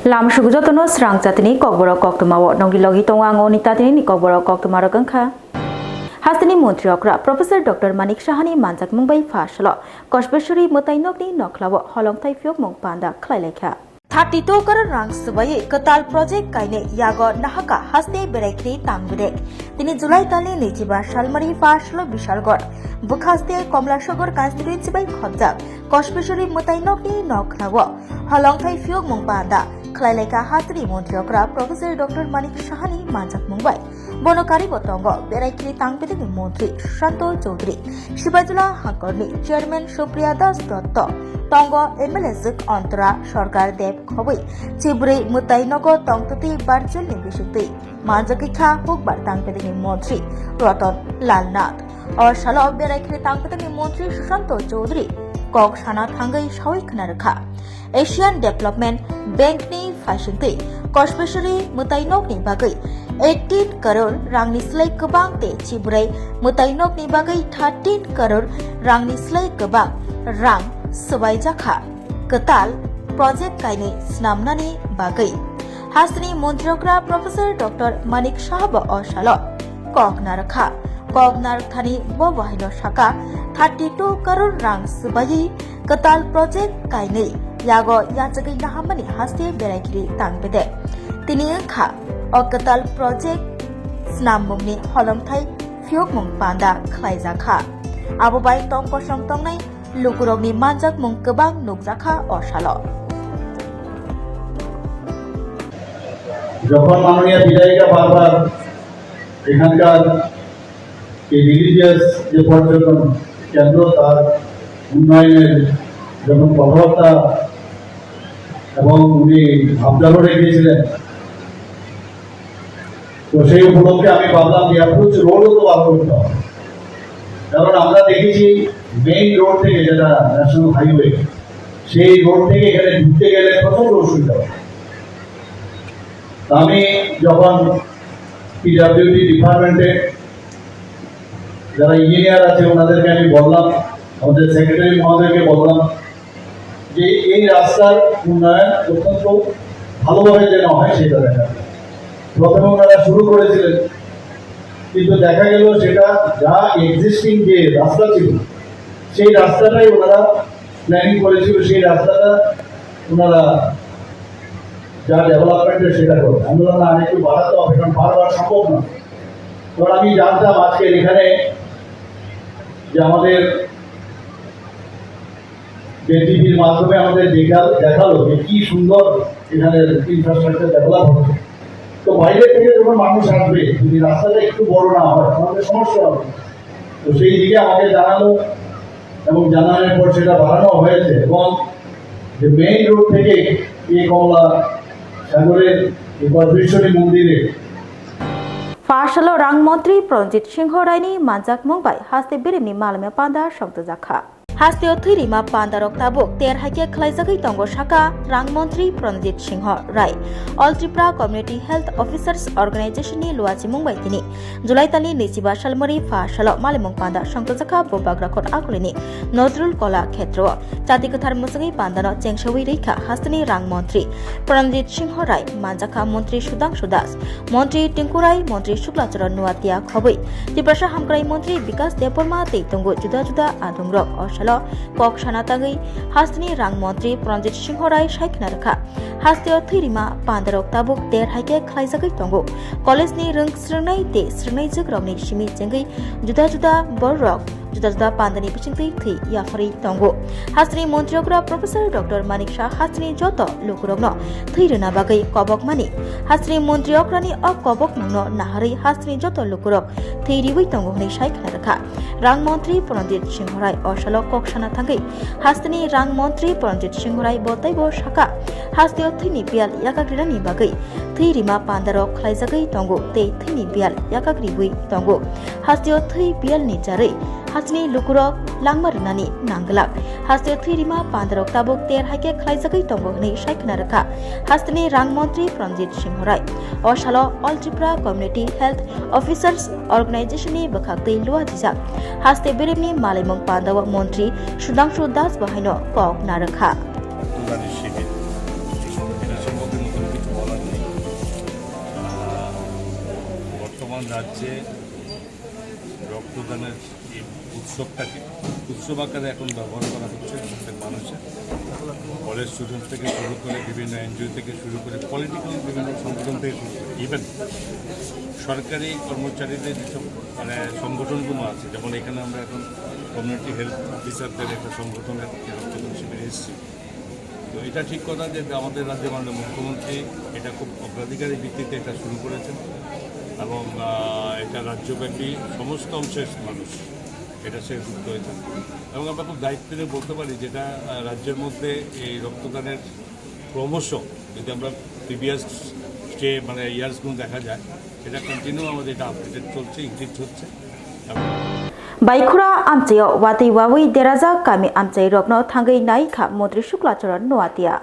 Lam Shugjotono Swrangchati Kokborok Koktwma Nongli Logi Tongang Onitati Kokborok Koktwma Rogangkha Hastani Montriokra Professor Dr. Manik Shahani Manjak Mumbai Fashlo Koshbeshuri Mutainokni Noklawo Holong Thaifyok Mongpanda Khlailekha 32 karar rang sebagai ketal project kaine yago nahaka haste berekri tangbedek tini Julai tali nijiba shalmari fashlo bishalgor bukhaste komlasogor constituency bai khobjak koshbeshuri mutainokni nokhlawo halong thaifyok mongpanda khlaileka hatri montriokra Professor Dr. Manik Shahani manjak mumbai bonokari botongo berekri tangbedek mantri Shanto Chaudhary Shibajula Hakorni Chairman Supriya Das Dotto Tongo MLSik Antara Sarkar Deb Khoboi Chibri Mutainogo Tongtati Barjul Nibishiti Manjakikha Hukbar Tangpedini Montri Roton Lalnath or Shalo Berekri Tangpedini Montri Shanto Chaudhary Kok Shana Thangai Shawik Naraka Asian Development Bank Ni Fashinti Koshbeshuri Mutainok Ni Bagai 18 crore rangni slai kebang te Chibrai Mutainok ni bagai 13 crore rangni slai kebang rang sebai jakha ketal project kaini snamnani bagai hasni montriokra Professor Dr. Manik Shahaba Oshalo Koknar thani bobahino shaka 32 crore rang sebai ketal project kaini yago yajagai nahamani haste berakiri tangbede tini kha Okatal project snambungni holomthai fyok mung panda khlaijaka abobai tong kosong tongnai lukurogni manjak mung kebang nukjaka oshalo যখন মাননীয় বিধায়িকা বারবার এখানকার এই religious যে পর্যটন কেন্দ্র তার উন্নয়নের যখন কথাবার্তা এবং উনি ভাবনাও রেখেছিলেন তো সেই উপলক্ষে আমি ভাবলাম যে অ্যাপ্রোচ রোডও তো বার করতে হবে কারণ আমরা দেখেছি মেইন রোড থেকে যেটা ন্যাশনাল হাইওয়ে সেই রোড থেকে এখানে ঢুকতে গেলে প্রচন্ড অসুবিধা হয় আমি যখন পিডব্লিউডি ডিপার্টমেন্টে যারা ইঞ্জিনিয়ার আছে ওনাদেরকে আমি বললাম আমাদের সেক্রেটারি মহোদয়কে বললাম যে এই রাস্তার উন্নয়ন অত্যন্ত ভালোভাবে যেন হয় সেটা দেখা প্রথমে ওনারা শুরু করেছিলেন কিন্তু দেখা গেল সেটা যা এক্সিস্টিং যে রাস্তা ছিল সেই রাস্তাটাই ওনারা প্ল্যানিং করেছিল সেই রাস্তাটা ওনারা যা ডেভেলপমেন্টের সেটা করে আমি বললাম না আরেকটু বাড়াতে হবে কারণ বারবার সম্ভব না কারণ আমি জানতাম আজকের এখানে যে আমাদের যে টিভির মাধ্যমে আমাদের দেখালো যে কি সুন্দর এখানে ইনফ্রাস্ট্রাকচার ডেভেলপ হচ্ছে তো বাইরে থেকে যখন মানুষ আসবে যদি রাস্তাটা একটু বড় না হয় আমাদের সমস্যা হবে তো সেই দিকে আমাকে জানালো এবং জানানোর পর সেটা বাড়ানো হয়েছে এবং যে মেইন রোড থেকে এই কমলা সাগরের এই পরমেশ্বরী মন্দিরে Fashalo Rang Montri Pranjit Singho Raini Manjak Mumbai Haste Birimni Malme Panda Shoktajaka Hasteo Thirima Panda Roktabuk Ter Hake Khlaijagai Tongo Shaka Rang Montri Pranjit Singho Rai All Tripura Community Health Officers Organization ni Luachi Mumbai tini Julai tali Nichiba Shalmari Fashalo Malimong Panda Shoktajaka Bobagrakor Akulini Nozrul Kola Khetro Chati Kathar Musagai Pandano Chengshawi Reikha Hastani Rang Montri Pranjit Singho Rai Manjaka Montri Shudangshu Das Montri Tinkurai Montri Shuklacharan Nuatia Khoboi Tiprasha Hamkrai Montri Bikas Deporma Teitongo Juda Juda Adungrok Oshalo Kok Shanatangai Hastani Rang Montri Pranjit Singho Rai Shaiknarkha Hasteo Thirima Pandarok Tabuk Ter Hake Khlaijagai Tongo College ni Rung Srnai Te Srnai Jagromni Shimi Jengai Juda Juda Borok Juda Pandani Pichingti Thi Yafari Tongo Hastani Montriokra Professor Dr. Manik Shah Hastani Joto Lukurogno Thirina Bagai Kobok Mani Hastani Montriokrani O Kobok Nungno Nahari Hastani Joto Lukurok Thiriwi Tongo Ni Shaiknarkha Rang Montri Pranjit Singho Rai Oshalo Kok Shana Thangai Hastani Rang Montri Pranjit Singho Rai Botai Bo Shaka Hasteo Thini Bial Yakagrirani Bagai Thirima Pandarok Khlaijagai Tongo Te Thini Bial Yakagribui Tongo Hasteo Thi Bial Ni Jare Hastani Lukurok Langmarunani Nanglak Hasteo Thirima Pandarok Tabuk Ter Hake Khlaijagai Tongo Ni Shaiknarkha Hastani Rang Montri Pranjit Singho Rai Oshalo All Tripura Community Health Officers Organization ni Bakhakti Luajijak Haste Birimni Malimong Pandawa Montri Shudangshu Das Bahino Kok Narakha বর্তমান রাজ্যে রক্তদানের এই উৎসবটাকে উৎসব আকারে এখন ব্যবহার করা হচ্ছে প্রত্যেক মানুষের, কলেজ স্টুডেন্ট থেকে শুরু করে বিভিন্ন এনজিও থেকে শুরু করে পলিটিক্যাল বিভিন্ন সংগঠন থেকে শুরু করে ইভেন সরকারি কর্মচারীদের যেসব মানে সংগঠনগুলো আছে, যেমন এখানে আমরা এখন কমিউনিটি হেলথ অফিসারদের একটা সংগঠনের রক্তদান শিবিরে এসেছি। তো এটা ঠিক কথা যে আমাদের রাজ্যের মাননীয় মুখ্যমন্ত্রী এটা খুব অগ্রাধিকারের ভিত্তিতে এটা শুরু করেছেন এবং এটা রাজ্যব্যাপী সমস্ত অংশের মানুষ এটা সে যুক্ত হয়েছে এবং আমরা খুব দায়িত্ব নিয়ে বলতে পারি যেটা রাজ্যের মধ্যে এই রক্তদানের ক্রমশ যদি আমরা প্রিভিয়াস মানে ইয়ার্সগুলো দেখা যায় এটা কন্টিনিউ আমাদের এটা আপডেটেড চলছে, ইনক্রিজ হচ্ছে। Baikura amchayo wati wawi deraja kami amchai rokno thangai nai kha Mantri Shuklacharan nuatia.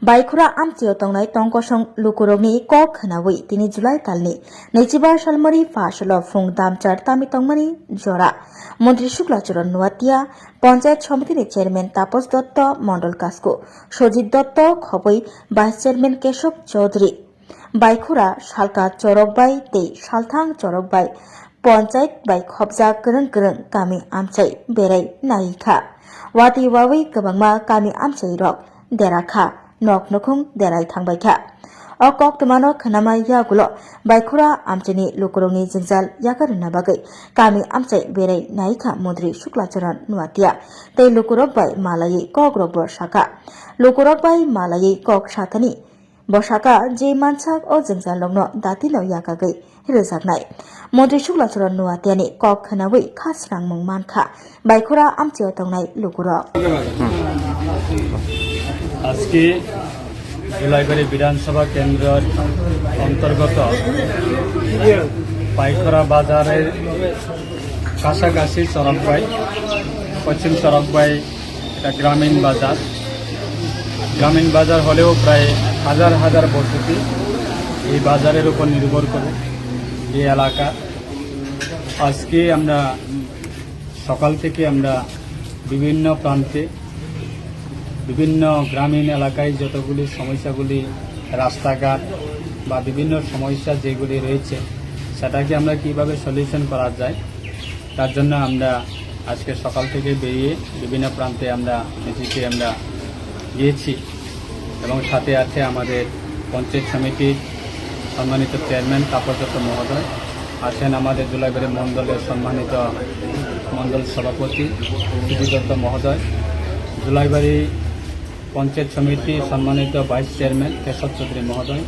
Baikura amchayo tongnai tongkosong lukurogni kok khanawi tini July kalni Nechiba Salmari Fashalo Fung Damchar Tami Tongmani Jora Mantri Shuklacharan nuatia Panchayat Samiti ni Chairman Tapos Dotto Mondol Kasko Sojit Dotto Khoboi Vice Chairman Keshok Chaudhary Baikura Shalka Chorokbai te Shalthang Chorokbai Panchayat bai khobja gereng kami amchai berai naikha wati wawi kabangma kami amchai rok derakha nok nokhung derai thangbaikha o Koktwma no khanama yagulo Baikura amchani lukurongni jingjal yakarna bagai kami amchai berai naikha Mantri Shuklacharan nuatia tei lukurok bai malai Kokborok borsaka lukurok bai malai kok sathani borsaka je manchak o jingjal logno datilo yakagai rejaknai Mantri Shuklacharan nuatiani kok khanawi khasrang mungmankha Baikura amchayo tongnai lukurok আজকে জুলাইবাড়ি বিধানসভা কেন্দ্রের অন্তর্গত পাইকরা বাজারের কাছাকাছি চরকবাই পশ্চিম চরকবাই এটা গ্রামীণ বাজার হলেও প্রায় হাজার হাজার বসতি এই বাজারের উপর নির্ভর করে এই এলাকা। আজকে আমরা সকাল থেকে আমরা বিভিন্ন প্রান্তে বিভিন্ন গ্রামীণ এলাকায় যতগুলি সমস্যাগুলি রাস্তাঘাট বা বিভিন্ন সমস্যা যেগুলি রয়েছে সেটাকে আমরা কিভাবে সলিউশন করা যায় তার জন্য আমরা আজকে সকাল থেকে বেরিয়ে বিভিন্ন প্রান্তে আমরা নিজেকে আমরা গিয়েছি এবং সাথে আছে আমাদের পঞ্চায়েত সমিতির সম্মানিত চেয়ারম্যান তাপস দত্ত মহোদয় আছেন, আমাদের জুলাইবাড়ি মণ্ডলের সম্মানিত মণ্ডল সভাপতি সুজিত দত্ত মহোদয়, জুলাইবাড়ি পঞ্চায়েত সমিতি সম্মানিত ভাইস চেয়ারম্যান কেশব চৌধুরী মহোদয়।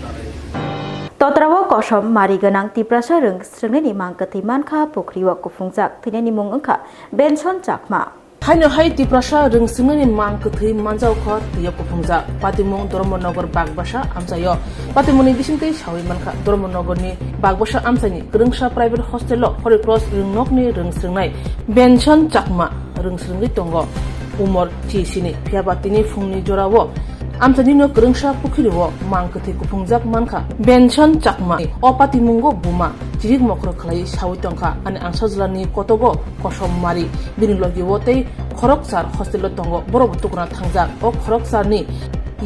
Totrawo kosom mari ganang tiprasa rung srengni mangkati mankha pokriwa kufungjak thinani mung angkha benson chakma Haino hai tiprasa rung srengni mangkati manjau kho tiya kufungjak patimung Dormonogar Bagbasa amchayo patimuni bisingtei sawi mankha Dormonogarni Bagbasa amchani grungsa private hostel lo Holy Cross rungnokni rung srengnai benson chakma rung srengni tongo umor chisini phiabatini fungni jorawo amchani no grungsa pukhriwo mangkati kufungjak mankha benson chakma opatimungo buma jirik mokro khlai sawi tongkha ani angsajlani kotogo kosom mari binilogi wotei khorokchar hostel lo tongo borok tukuna thangjak o khoroksarni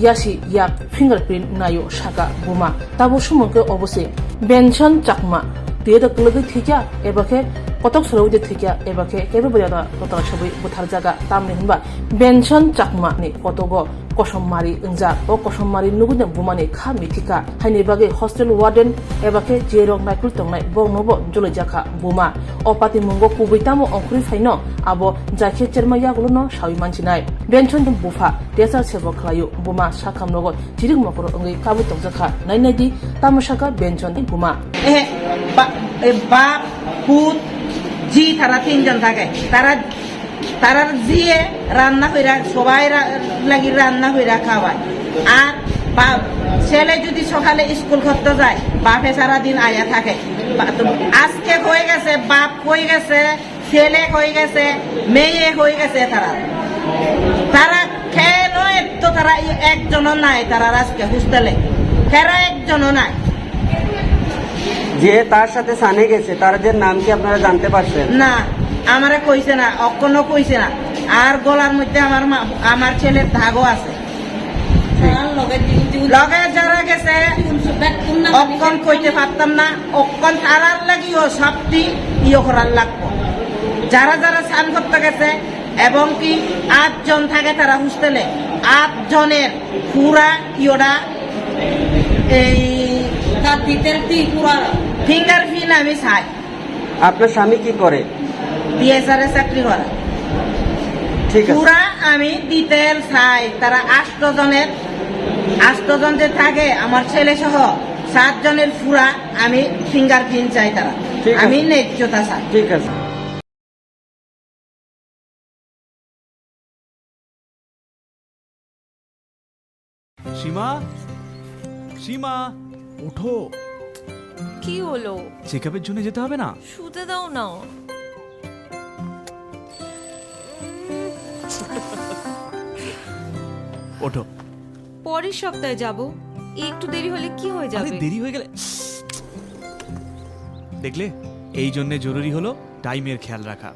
yasi yak fingerprint nayo saka buma tabo sumongke obose benson chakma tieda klugi thikya ebake kotok sorodi thikya ebake kebe bajada kotok sabai buthar jaga tamni hinba benson chakma ni kotogo kosommari ungjak o kosommari nugune bumani kha mithika haini bage hostel warden ebake jerok naikul tongnai bongnobo jolojaka buma o patimungo kubuitamo ongkhri phaino abo jakhe chermaya gulono sawi manchinai benson bufa desar sebo khlayu buma sakamnogo jirik mokoro ongai kabu tongjaka nainadi tamosaka benson buma বাপ পুত জি তারা তিনজন থাকে তারা জিয়ে রান্না কইরা সবাই লাগি রান্না কইরা খাওয়ায় আর ছেলে যদি সকালে স্কুল করতে যায় বাপে সারাদিন আয়া থাকে আজকে হয়ে গেছে বাপ হয়ে গেছে ছেলে হয়ে গেছে মেয়ে হয়ে গেছে তারা খেয়ে নয় তো তারা একজনও নাই তারা আজকে হোস্টেলে তারা একজনও নাই যে তার সাথে সানে গেছে তার যে নাম কি আপনারা জানতে পারছেন? না আমারে কইছে না অকনো কইছে না আর গলার মধ্যে আমার ছেলের ধাগও আছে লগে যারা গেছে অক্ষণ কইতে পারতাম না, অক্ষণ তারার লাগিও সবটি ইয়ে করার লাগবো। যারা যারা স্নান করতে গেছে এবং কি 8 জন থাকে তারা হোস্টেলে, 8 জনের পুরা ইয়োটা এই ফিঙ্গার প্রিন্ট আমি চাই। আপনার স্বামী কি করে? DSR চাকরি করে। ঠিক আছে, পুরা আমি ডিটেল চাই। তারা 8 জন যে থাকে আমার ছেলে সহ 7 জনের পুরা আমি ফিঙ্গার প্রিন্ট চাই। তারা ঠিক আছে। আমি ন্যায্যতা চাই। ঠিক আছে। সীমা, সীমা, ওঠো। কি হলো? চেকআপের জন্য যেতে হবে না? শুতে দাও না। ওঠো। পরের সপ্তাহে যাব। একটু দেরি হলে কি হয়ে আরে যাবে? দেরি হয়ে গেলে দেখলে, এই জন্য জরুরি হলো টাইমের খেয়াল রাখা।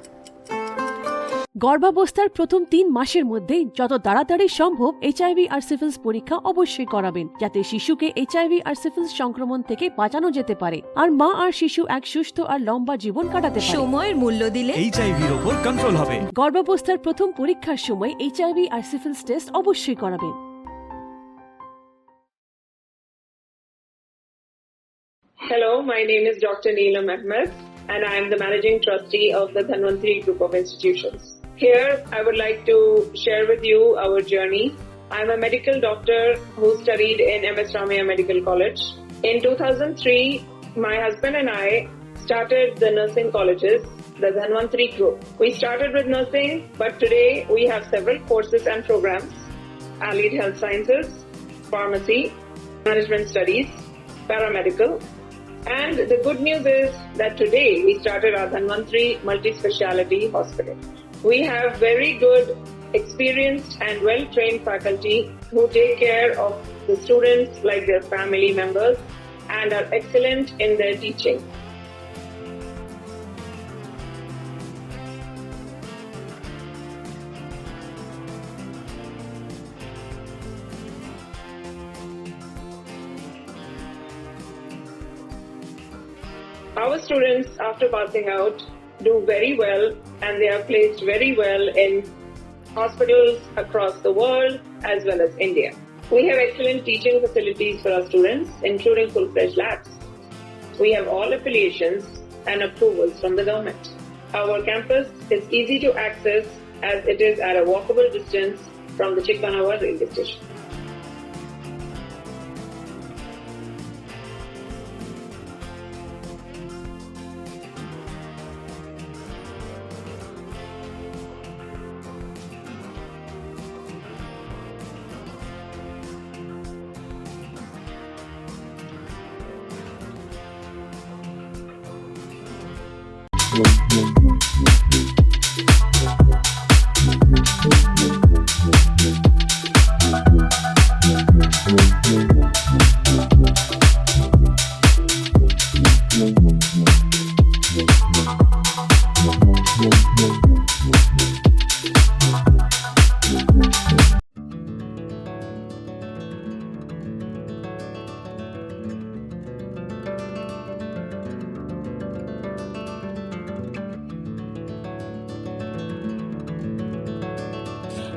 গর্ভাবস্থার প্রথম 3 মাসের মধ্যেই যত তাড়াতাড়ি সম্ভব এইচআইভি আর সিফিলিস পরীক্ষা অবশ্যই করাবেন, যাতে শিশুকে এইচআইভি আর সিফিলিস সংক্রমণ থেকে বাঁচানো যেতে পারে আর মা আর শিশু এক সুস্থ আর লম্বা জীবন কাটাতে পারে। সময়ের মূল্য দিলে এইচআইভির ওপর কন্ট্রোল হবে। গর্ভাবস্থার প্রথম পরীক্ষার সময় এইচআইভি আর সিফিলিস টেস্ট অবশ্যই করাবেন। Hello, my name is Dr. Neelam Ahmed, and I am the Managing Trustee of the Dhanvantri Group of Institutions. Here, I would like to share with you our journey. I'm a medical doctor who studied in MS Ramaiah Medical College. In 2003, my husband and I started the nursing colleges, the Dhanvantri Group. We started with nursing, but today we have several courses and programs: allied health sciences, pharmacy, management studies, paramedical. And the good news is that today we started our Dhanvantri Multi-Speciality Hospital. We have very good, experienced and well-trained faculty who take care of the students like their family members and are excellent in their teaching. Our students, after passing out, do very well, and they are placed very well in hospitals across the world as well as India. We have excellent teaching facilities for our students, including full-fledged labs. We have all affiliations and approvals from the government. Our campus is easy to access as it is at a walkable distance from the Chikkanawar railway station.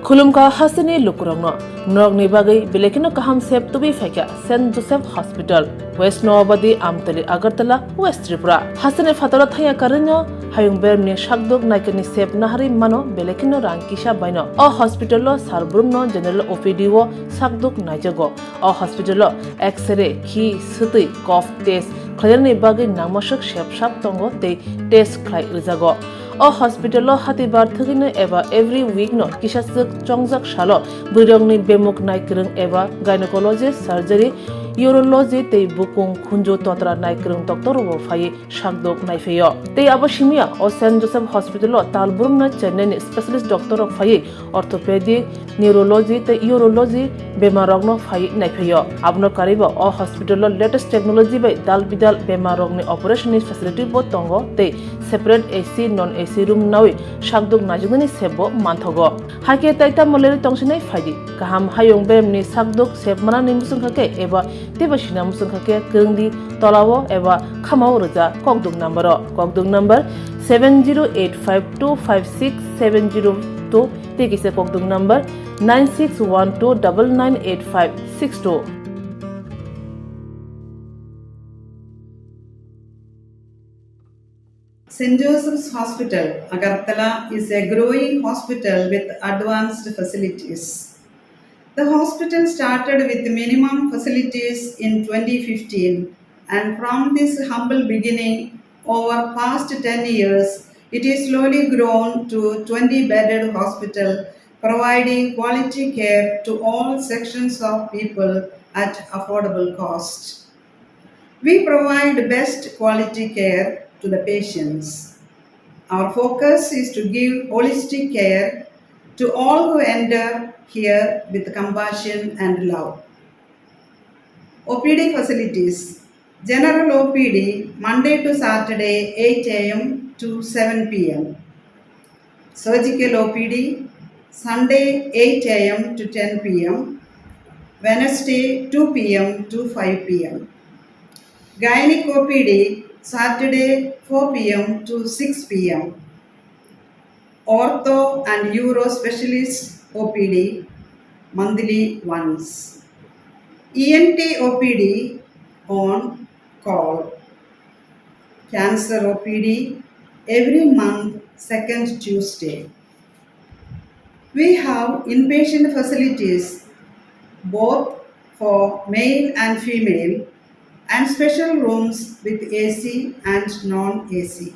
खुलुमका Hasini लुकुरंगनो नगनि बागै बेलेकिनो काहाम सेब तुबि फैका saint Joseph hospital west Nowabadi Amtali Agartala west Tripura हासिनी फातरा थाया करन्यो हायुं बेरनि शाकदोक नायकनि सेब नाहारि मानो बेलेकिनो रांकिसा बायनो अ हॉस्पिटलो सारब्रुमनो जनरल ओपीडी वो शाकदोक नायजगो अ हॉस्पिटलो एक्सरे खि सुतै कफ टेस्ट खयरनि बागै नामसक सेबसाब तंगो ते टेस्ट खलाय रिजागो अ हॉस्पिटलो हातिबार थगिनो एबा एवरी वीक नो किसासक चंगजाक सालो बुरंगनि बेमुक नायकरं एबा gynaecologist surgery urology tei bukung khunjo totra nai krung doctor ro phai shakdok nai feyo tei abo simia o St Joseph Hospital o talburum na Chennai ni specialist doctor ro phai orthopedic neurology tei urology bemarok no phai nai feyo abno karibo o hospital o latest technology bai dal bidal bemarok ni operation ni facility bo tongo tei separate AC non AC room nawi shakdok najugni sebo manthogo hake taita moleri tongsinai phaidi kaham hayong bem ni shakdok seb mana ni musung khake eba teba sina musung khake krungdi tolawo eba khamao roja kokduk number 7085256702 tekise kokduk number 9612998562 St. Joseph's Hospital, Agartala is a growing hospital with advanced facilities. The hospital started with minimum facilities in 2015, and from this humble beginning, over past 10 years, it is slowly grown to 20-bedded hospital, providing quality care to all sections of people at affordable cost. We provide best quality care to the patients. Our focus is to give holistic care to all who enter here with compassion and love. OPD facilities. General OPD Monday to Saturday 8 a.m. to 7 p.m. Surgical OPD Sunday 8 a.m. to 10 p.m. Wednesday 2 p.m. to 5 p.m. Gynec OPD Saturday 4 p.m. to 6 p.m. Ortho and Uro Specialist OPD monthly once. ENT OPD on call. Cancer OPD every month, second Tuesday. We have inpatient facilities both for male and female and special rooms with AC and non-AC.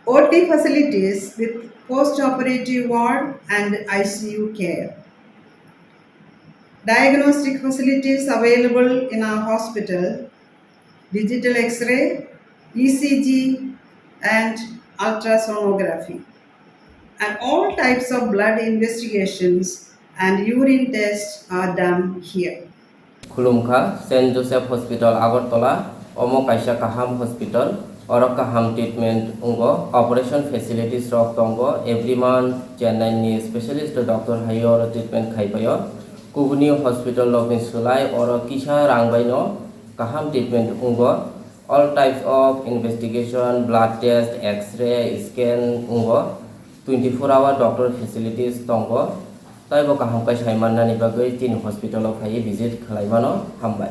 OT facilities with post-operative ward and ICU care. Diagnostic facilities available in our hospital, digital X-ray, ECG and ultrasonography. And all types of blood investigations and urine tests are done here. Khulumkha St. Joseph Hospital Agartala Omo Kaisa Kaham Hospital Oro Kaham treatment ungo operation facilities rok tongo every month Chennai ni specialist doctor hayo treatment khaipayo Kubuni Hospital Lokin Sulai Oro Kisha Rangbaino Kaham treatment ungo all types of investigation blood test x-ray scan ungo 24-hour doctor facilities tongo Taibo kaham kai saimanna ni bagai tin hospital of hai visit khalaimano hambai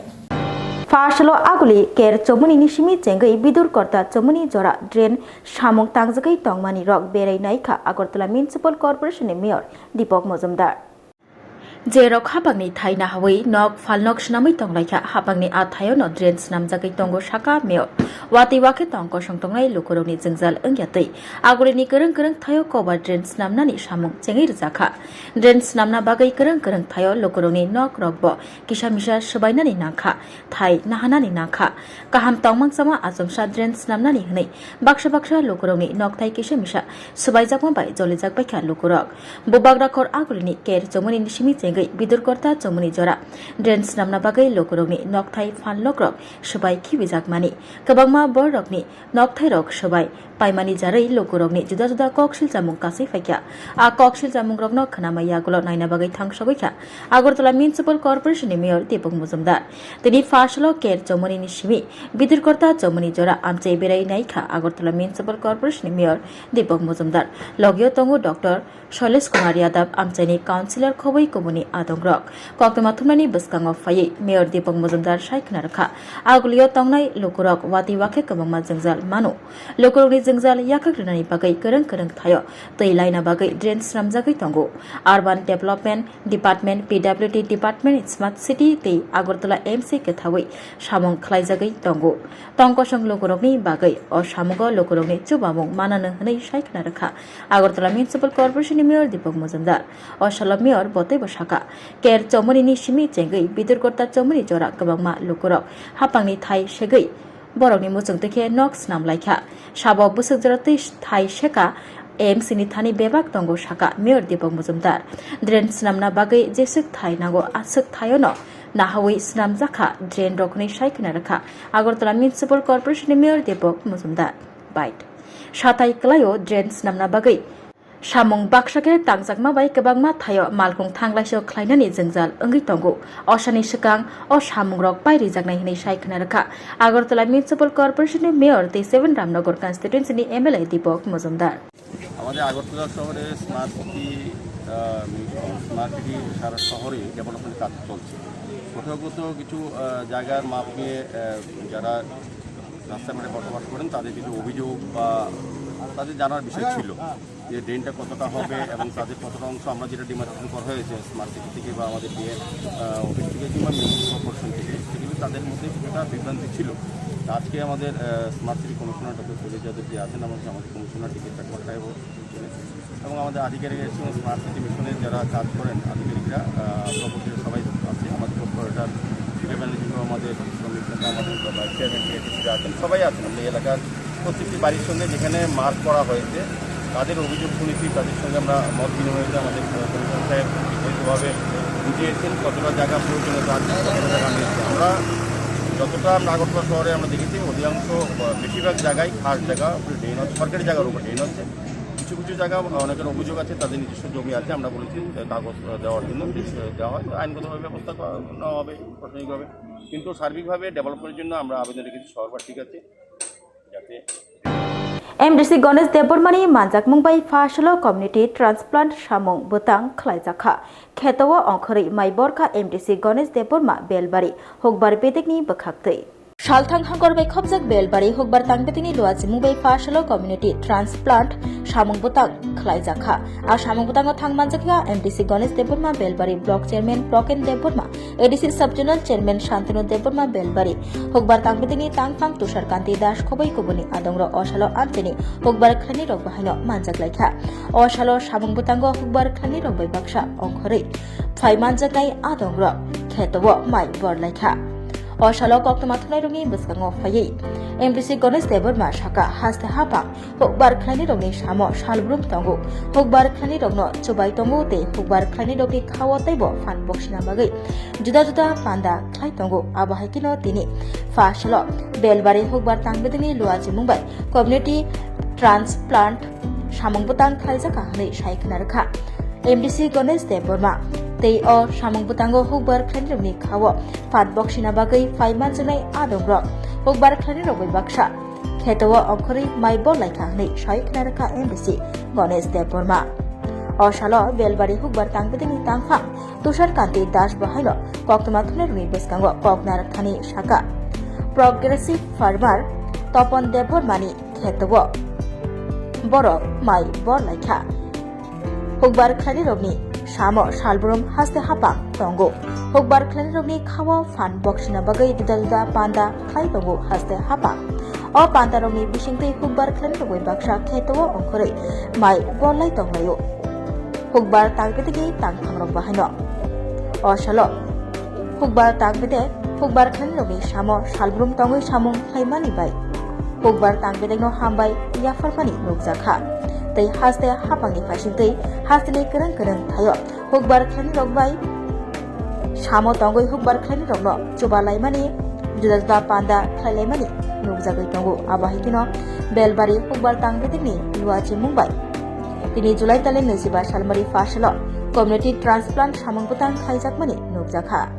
Fashalo aguli ker chomuni nishimi chengai bidur korta chomuni jora drain samung tangjagai tongmani rok berai naikha Agartala Municipal Corporation ni Mayor Deepak Mojumdar Jerok habangni thaina hawi nok falnok snamai tonglaikha habangni athayo no drain snamjagai tongo saka Mayor Wati wake tongko songtongnai lukuroni jengjal engyatei agureni kereng thayo cover drain snamnani samung chengai rjakha drain snamna bagai kereng thayo lukuroni nok rokbo kisamisa subainani nakha thai nahanani nakha kaham tongmang sama asomsa drain snamnani hnei baksa lukuroni nok thai kisamisa subaijakma bai jolijak baikha lukurok bubagra khor agureni ker chomuni nisimi chengai bidurkorta chomuni jora drain snamna bagai lukuroni nok thai fanlokrok subai khibijak mani kabangma borokni nokthai rok sobai paimani jarai lokurokni juda koksil jamung kasai faikya a koksil jamung rokno khnamaya gulo naina bagai thangsobaikha Agartala Municipal Corporation ni Mayor Deepak Mojumdar tini fashalo ker chomoni ni simi bidurkorta chomoni jora amchei berai naikha Agartala Municipal Corporation ni Mayor Deepak Mojumdar logyo tongo Dr. Shailesh Kumar Yadav amcheni councilor khoboi komuni adongrok Koktwma thumnani bwskango phai Mayor Deepak Mojumdar saikna rakha agulio tongnai lokurok wati wake kabangma jengjal mano lokurokni jengjal yakakrinani bagai kereng thayo tei laina bagai drain sramjagai tongo Urban Development Department PWD Department Smart City tei Agartala MC ke thawai samung khlaijagai tongo tongkosong lokurokni bagai o samugo lokurokni chubamung manano hnei saikna rakha Agartala Municipal Corporation ni Mayor Deepak Mojumdar o shala Mayor botei bosaka saka ker chomoni simi chengai bidur korta chomoni jora kabangma lukurok hapangni thai segei borokni muchung teke nok snam laikha sabo busuk jorati thai seka AMC ni thani bebak tongo saka mayor Dipok Mujumdar drain snamna bagai jesuk thai nago asuk thayono nahawi snam jakha drain rokni saikna rakha Agartala Municipal Corporation ni mayor Dipok Mujumdar bite satai klayo drain snamna bagai samung baksake tangjakma bai kebangma thayo malkung thanglaisyo khlainani jengjal ongi tongo osani sikang o samung rok bai rijaknai hinai saikna rakha Agartala Municipal Corporation ni mayor 7 Ramnagar constituency ni MLA Dipok Mujumdar আমাদের আগরতলা শহরে smart city সারা শহরে development কাজ চলছে কোথাও কোথাও কিছু জায়গার মাপকে যারা রাস্তাঘাটে বসবাস করেন তাদের কিছু অভিযোগ বা তাদের জানার বিষয় ছিল যে ড্রেনটা কতটা হবে এবং তাদের কতটা অংশ আমরা যেটা ডিমার্কেশন করা হয়েছে স্মার্ট সিটি থেকে বা আমাদের অফিস থেকে কিংবা মিউনিসিপাল কর্পোরেশন থেকে সেগুলো তাদের মধ্যে কিছুটা বিভ্রান্তি ছিল আজকে আমাদের smart city commissioner doctor Yadav যে আছেন আমাদের কমিশনার টিকিট চাকমাটায় এবং আমাদের আধিকারিকের সঙ্গে স্মার্ট সিটি মিশনের যারা কাজ করেন আধিকারিকরা প্রপোজিশন সবাই আছে আমাদের কর্পোরেটর আমাদের শ্রমিক আমাদের চেয়ারম্যান আছেন সবাই আছেন আমাদের এলাকার প্রত্যেকটি বাড়ির সঙ্গে যেখানে মার্ক করা হয়েছে তাদের অভিযোগ শুনেছি তাদের সঙ্গে আমরা মত বিনিময়ে আমাদের কমিশন সাহেব বিস্তারিতভাবে বুঝিয়েছেন কতটা জায়গা প্রয়োজনীয়তা আছে কতটা জায়গা নিয়েছে আমরা যতটা আগরতলা শহরে আমরা দেখেছি অধিকাংশ বেশিরভাগ জায়গায় খাস জায়গা ড্রেন হচ্ছে সরকারি জায়গার উপর ড্রেন হচ্ছে কিছু কিছু জায়গা অনেকের অভিযোগ আছে তাদের নিজস্ব জমি আছে আমরা বলেছি কাগজ দেওয়ার জন্য দেওয়া হয় আইনগতভাবে ব্যবস্থা নেওয়া হবে প্রাথমিকভাবে কিন্তু সার্বিকভাবে ডেভেলপমেন্টের জন্য আমরা আবেদন রেখেছি সরকার ঠিক আছে যাতে MDC Ganesh Debormani Manjak Mumbai Fashalo Community Transplant Samung Butang Khlaijaka Khetawa Ongkhari Maiborka MDC Ganesh Deborma Belbari Hokbar Betekni Bakhaktei Shalthang Hangor bai khobjak Belbari Hokbar Tangbetini Luaji Mumbai Fashalo Community Transplant Samung Butang Khlaijaka Ar Samung Butang Thangmanjakya MDC Ganesh Deborma Belbari Block Chairman Proken Deborma ADC Subjournal Chairman Shantanu Deborma Belbari Hokbar Tangbetini Tangphang Tushar Kanti Das Khobai Kubuni Adongro Oshalo Antini Hokbar Khlani Rok Bahaino Manjak Laikha Oshalo Samung Butango Hokbar Khlani Rok bai Baksha Ongkhori Phai Manjaknai Adongro Khetawo Mai Bor Laikha Oshalo Koktwma Thunai Buskango Faye MDC Ganesh Deborma Shaka Haste Hapa Hokbar Khlani Rokni Samo Shalbrum Tongo Hokbar Khlani Rokno Chobai Tongo Te Hokbar Khlani Rokni Khawa Taibo Fan Boxina Bagai Juda Juda Panda Khlai Tongo Abahakino Tini Fashalo Belbari Hokbar Tangbetini Luaji Mumbai Community Transplant Samung Butang Khlaijaka Hanai Saikna Rakha MDC Ganesh Deborma Tei o Samung Butango Hokbar Khlani Rokni Khawa Fan Boxina Bagai Faiman Janai Adongrok Hokbar Khlani Rok bai Baksha Khetawa Ongkhori Mai Bor Laikha Hanai Saikna Rakha MDC Ganesh Deborma Oshalo Belbari Hokbar Tangbetini Tangphang Tushar Kanti Das Bahaino Koktwma Thunai Buskango Koknar Thani Shaka Progressive Farmer Topon Debormani Khetawa Borok Mai Bor Laikha Hokbar Khlani Rokni Samo Shalbrum Haste Hapang Tongo Hokbar Khlani Rokni Khawa Fan Boxina Bagai Juda Panda Khlai Tongo Haste Hapang O Panda Rokni Bisingtei Hokbar Khlani Rok bai Baksha Khetawa Ongkhori Mai Bor Lai Tonglayo Hokbar Tangbetegi Tangphang Rok Bahaino Oshalo Hokbar Tangbete Hokbar Khlani Rokni Samo Shalbrum Tongoi Samung Khlaimani Bai Hokbar Tangbetengno Hambai Yafarmani Nukjakha Tei haste hapangni phasingtei hasteni kereng thayo Hokbar Khlani Rok bai Samo Tongoi Hokbar Khlani Rokno Chobalaimani Juda Juda Panda Khlaimani Nukjagai Tongo Abahikino Belbari Hokbar Tangbetini Luaji Mumbai Tini Julai Tale 25 Salmari Fashalo Community Transplant Samung Butang Khaijakmani Nukjakha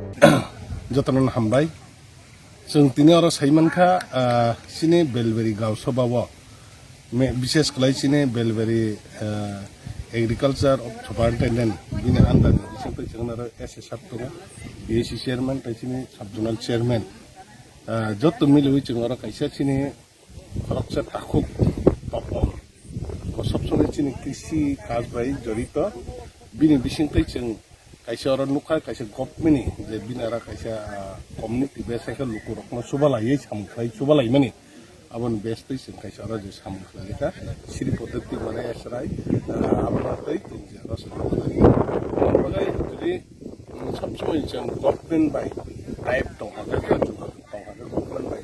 Jotanon Hambai Sung Tini Oro Saimankha Sine Belbari Gaw Sobawo বিশেষ করে চিনে বেলবেরি agriculture superintendent বিনে আন্দাজ হিসেবে जोंना SSR दङ BAC chairman ताइसिनि सबजोनाल chairman যত মিলুই जोंना কাইসা চিনি খরচা তাকুক তপন সবসময় চিনি কৃষি কাজ বাই জড়িত বিনি বিসিংতै जों কাইসা আর নুখা কাইসা গভর্নমেন্টনি যে বিনারা কাইসা community বেসাইকে লুকুরকনো সুবালাयै সামখাই সুবালাইমানি Abon best is in case of the Samka, Siri protective Maria Sarai, Abon today, जों सबসমय जों गभर्नमेन्ट बाय टाइप दंहागो गभर्नमेन्ट बाय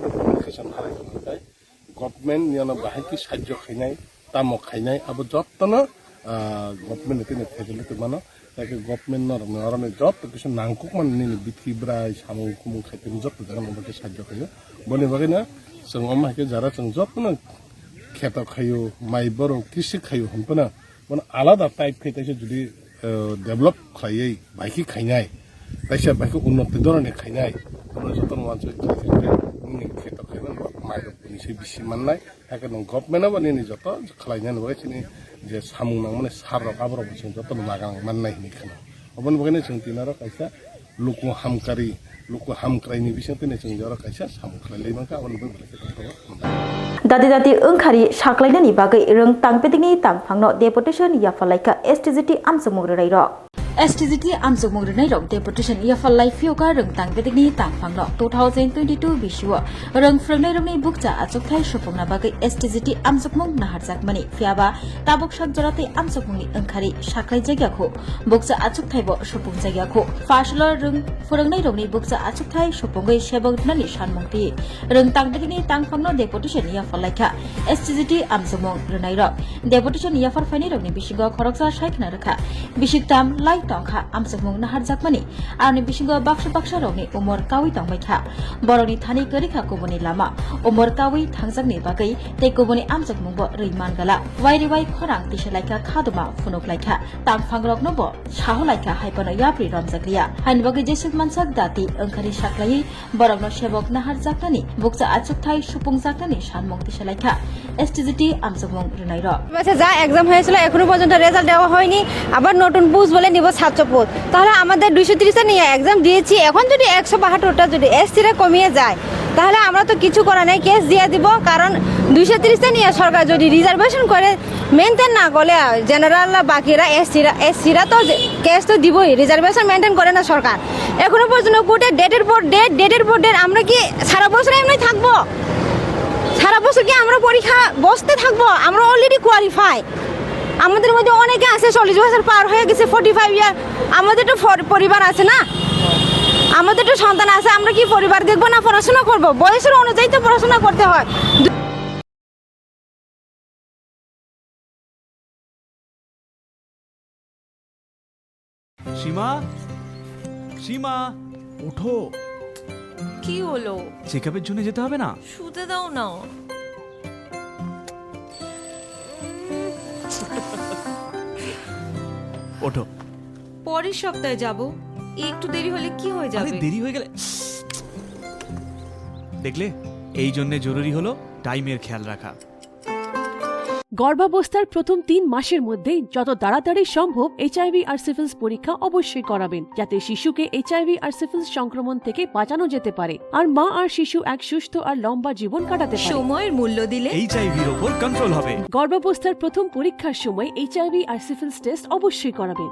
कमिउनिकेशन खालामनाय गभर्नमेन्ट नियन बाहायकी साहाय्य खायनाय तामो खायनाय आबो जत्तनो गभर्नमेन्ट नि फेसिलिटी मानो ताकि गभर्नमेन्ट नरने जत किछु नांगुक माननि बिथिब्राय सामु कुमु खायथिं जत जागोन बाके साहाय्य खायो बने बागैना जों अमाके जारा जों जत्तनो खेत खायो माइ बरो कृषि खायो हमपना मन आलादा टाइप खायतायसे जुदि डेभलप खायै बाइकी खायनाय तायसे बाइकी उन्नति धरने खायनाय हमर जतन मानसि नि खेत खायनाय माइ निसे बिसि माननाय ताके न गभर्नमेन्ट आबो नि जत खालायनाय नबायसिनि जे सामु नां माने सार आबरो जों जतन मागां माननाय नि खाना अबन बगैनो जों तिनारा कायसा लुकु हामक्रायनि बिसंतिने जों जरा कायसा सामु खालायलै मानका अबन बगैनो दादि दादि ओंखारि साख्लायनायनि बागै रों तांपेदिनि तांफांनो deputation याफालायका एसटीजीटी आमसमुग्रनायरो STGT amsuk rinai rok deputation yafal lai fioka rung tang bedikni tang phanglo 2022 bishwa rung phrangnai rokni bukcha achokthai shopongna bagai STGT amsuk mung naharjak mani fiaba tabuk sak jorate amsuk mungni angkhari saklai jagya kho bukcha achokthai bo shopong jagya kho faslo rung phrangnai rokni bukcha achokthai shopongai sebok nani sanmungti rung tang bedikni tang phanglo deputation yafal laika STGT amsuk mung rinai rok deputation yafal phani rokni bisingo khoroksa saikna rakha bisiktam lai tongkha amsukmung naharjakmani arni bisingo baksa rokni umor kawi tongmaikha boroni thani korikha kubuni lama umor kawi thangjakni bagai tei kubuni amsukmung bo reiman gala wairi wai khorang tisalaika khaduma funuklaika tangphang rokno bo saholaika haipano yapri ramjakliya hain bagai jesuk mansak dati angkhari saklai borokno sebok naharjaknani bukcha achukthai supungjaknani sanmung tisalaika STGT amsukmung runairo মাসে যা exam হয়েছিল এখনো পর্যন্ত result দেওয়া হয়নি আবার নতুন বুঝ বলে নিব ছাত্রপদ তাহলে আমাদের 230টা নিয়ে एग्जाम দিয়েছি এখন যদি 172টা যদি এসসি রে কমিয়ে যায় তাহলে আমরা তো কিছু করা নাই কেস দিয়ে দিব কারণ 230টা নিয়ে সরকার যদি রিজার্ভেশন করে মেইনটেইন না করে জেনারেল বাকিরা এসসিরা তো কেস তো দিবই রিজার্ভেশন মেইনটেইন করে না সরকার এখনো পর্যন্ত কোর্টে ডেটের পর ডেট আমরা কি সারা বছর এমনি থাকবো সারা বছর কি আমরা পরীক্ষা বসতে থাকবো আমরা অলরেডি কোয়ালিফাই আমাদের মধ্যে অনেকে আছে 40 বছর পার হয়ে গেছে 45 ইয়ার আমাদের তো পরিবার আছে না আমাদের তো সন্তান আছে আমরা কি পরিবার দেখব না পড়াশোনা করব বয়সের অনুযায়ী তো পড়াশোনা করতে হয় সীমা সীমা ওঠো কি হলো চেকআপের জন্য যেতে হবে না শুতে দাও না ওঠো পরের সপ্তাহে যাব একটু দেরি হলে কি হয়ে যাবে আরে দেরি হয়ে গেলে দেখলে এই জন্য জরুরি হলো টাইমের খেয়াল রাখা গর্ভাবস্থার প্রথম 3 মাসের মধ্যেই যত তাড়াতাড়ি সম্ভব এইচআইভি আর সিফিলিস পরীক্ষা অবশ্যই করাবেন যাতে শিশুকে এইচআইভি আর সিফিলিস সংক্রমণ থেকে বাঁচানো যেতে পারে আর মা আর শিশু এক সুস্থ আর লম্বা জীবন কাটাতে পারে সময়ের মূল্য দিলে এইচআইভির উপর কন্ট্রোল হবে গর্ভাবস্থার প্রথম পরীক্ষার সময় এইচআইভি আর সিফিলিস টেস্ট অবশ্যই করাবেন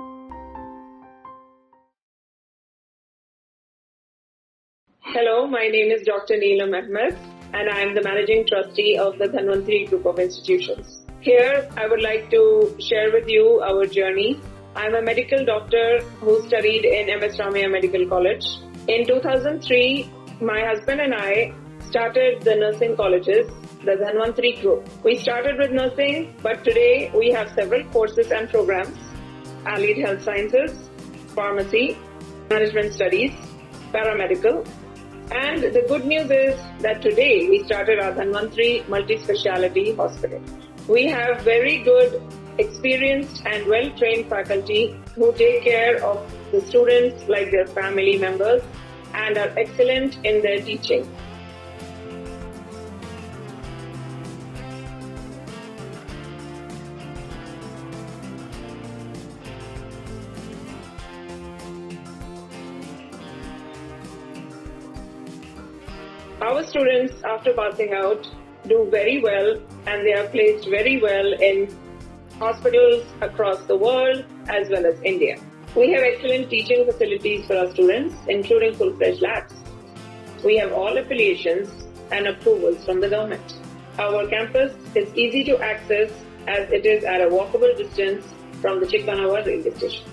Hello, my name is Dr. Neelam Ahmed and I am the Managing Trustee of the Dhanwantri Group of Institutions. Here, I would like to share with you our journey. I'm a medical doctor who studied in MS Ramaiah Medical College. In 2003, my husband and I started the nursing colleges, the Dhanwantri Group. We started with nursing, but today we have several courses and programs: allied health sciences, pharmacy, management studies, paramedical. And the good news is that today we started our Dhanwantri multi-speciality hospital. We have very good, experienced and well-trained faculty who take care of the students like their family members and are excellent in their teaching. Our students, after passing out, do very well and they are placed very well in hospitals across the world as well as India. We have excellent teaching facilities for our students, including full-fledged labs. We have all affiliations and approvals from the government. Our campus is easy to access as it is at a walkable distance from the Chikpanawar railway station.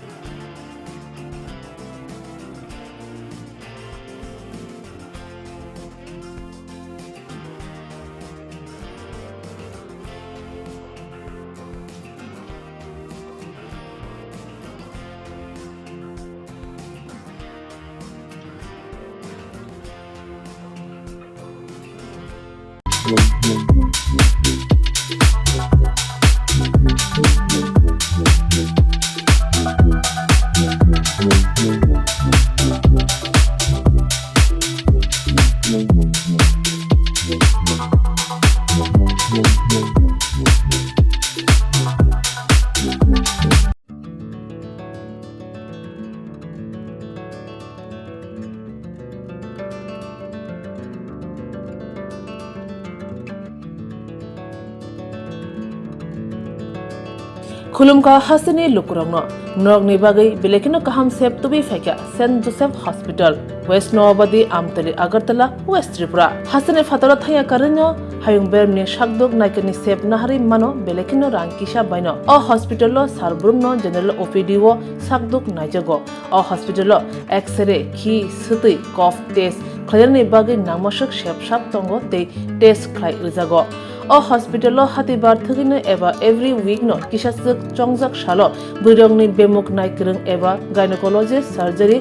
खुलुमका Hasini लुकुरंगनो नगनि बागै बेलेखिनो काहाम सेब तुबि फैका saint Joseph hospital west Nowabadi Amtali Agartala west Tripura हासिनी फातरा थाया करनो हायुं बेरनि शाकदोक नायकनि सेब नाहारि मानो बेलेखिनो रांकिसा बायनो अ हॉस्पिटलो सारब्रुमनो जनरल ओपीडी वो शाकदोक नायजगो अ हॉस्पिटलो एक्सरे खी सुतै कफ टेस्ट खयरनि बागै नामसक सेबसाब तंगो ते टेस्ट खलाय रिजागो अ हॉस्पिटलो हातिबार थगिनो एबा एवरी वीक नो किसासक चंगजक सालो बुरंगनि बेमुक नायक्रं एबा गायनेकोलॉजिस्ट सर्जरी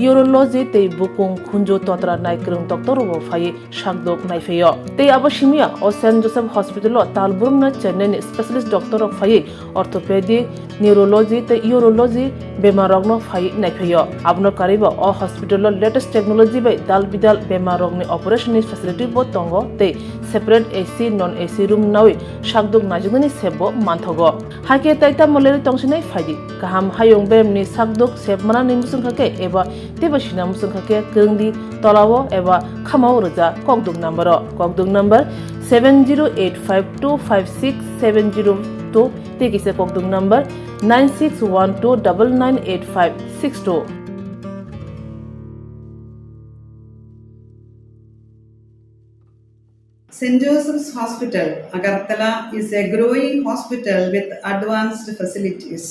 यूरोलॉजी ते बुकुं खुंजो तोत्रा नायक्रं डॉक्टर वो फाइ शाकदोक नायफेयो ते अबशिमिया अ सेंट जोसेफ हॉस्पिटलो तालबुरम न चेन्नई स्पेशलिस्ट डॉक्टर फाइ ऑर्थोपेडिक न्यूरोलॉजी ते यूरोलॉजी बेमारगनो फाइ नायफेयो आबनो कारिबो अ हॉस्पिटलो लेटेस्ट टेक्नोलॉजी बाय दाल बिदाल बेमारगनि ऑपरेशन फैसिलिटी बो तंगो ते separate AC non AC room नाwi शाकदोक नाजुगनि सेबो मानथगो हाके ताइता मलेरि तंसिनाय फाइदि गाहाम हायुं बेमनि शाकदोक सेबमाना निमुसुंखाके एबा तेबसिना मुसुंखाके गंदि तलावो एबा खामाव रजा ककदुक number 7085256702 तेकिसे ककदुक number 9612998562 St. Joseph's Hospital, Agartala is a growing hospital with advanced facilities.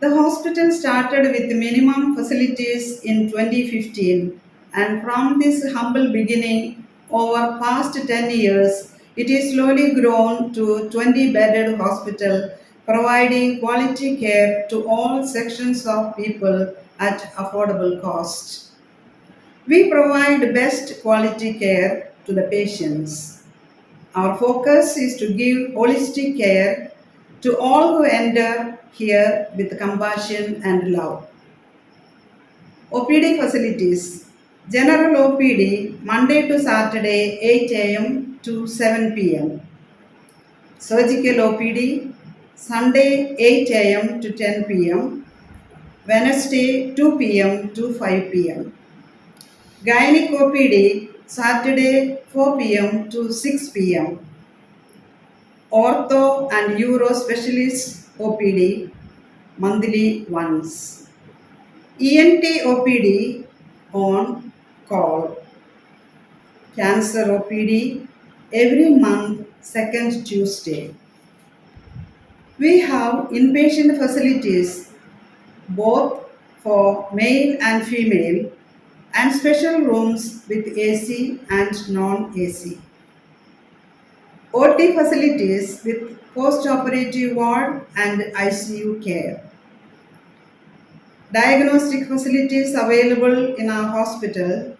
The hospital started with minimum facilities in 2015, and from this humble beginning, over past 10 years, it is slowly grown to 20-bedded hospital, providing quality care to all sections of people at affordable cost. We provide best quality care to the patients. Our focus is to give holistic care to all who enter here with compassion and love. OPD facilities. General OPD Monday to Saturday 8 a.m. to 7 p.m. Surgical OPD Sunday 8 a.m. to 10 p.m. Wednesday 2 p.m. to 5 p.m. Gynec OPD Saturday 4 p.m. to 6 p.m. Ortho and Uro Specialist OPD monthly once. ENT OPD on call. Cancer OPD every month, second Tuesday. We have inpatient facilities both for male and female and special rooms with AC and non-AC. OT facilities with post-operative ward and ICU care. Diagnostic facilities available in our hospital,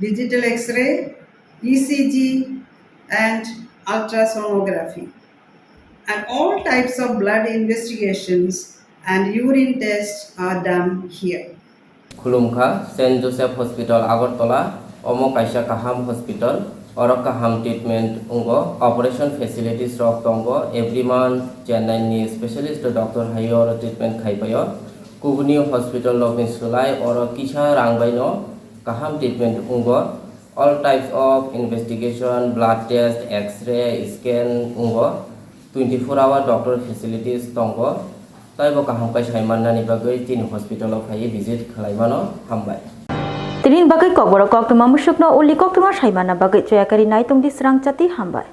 digital X-ray, ECG and ultrasonography. And all types of blood investigations and urine tests are done here. खुलुमखा saint Joseph hospital Agartala अमो काइसा काहाम hospital और काहाम treatment उंगो operation facilities रक तंगो every month Chennai specialist doctor हायो ट्रीटमेंट खाइबायो कुबुनी हॉस्पिटल लॉबिन सुलाई और किसा रांगबाइनो काहाम ट्रीटमेंट उंगो all types of investigation blood test x ray scan उंगो 24 आवर डॉक्टर फैसिलिटीज तंगो ताइबो काहाम काइ साइमाननानि बागै तीन हॉस्पिटलाव फाइ विजिट खालायमानो हामबाय तिनिन बागै ककबरक कोक्टमा मुसुकनो उलि कोक्टमा साइमाना बागै जयाकारी नायतंगदि स्रांगचाति हामबाय।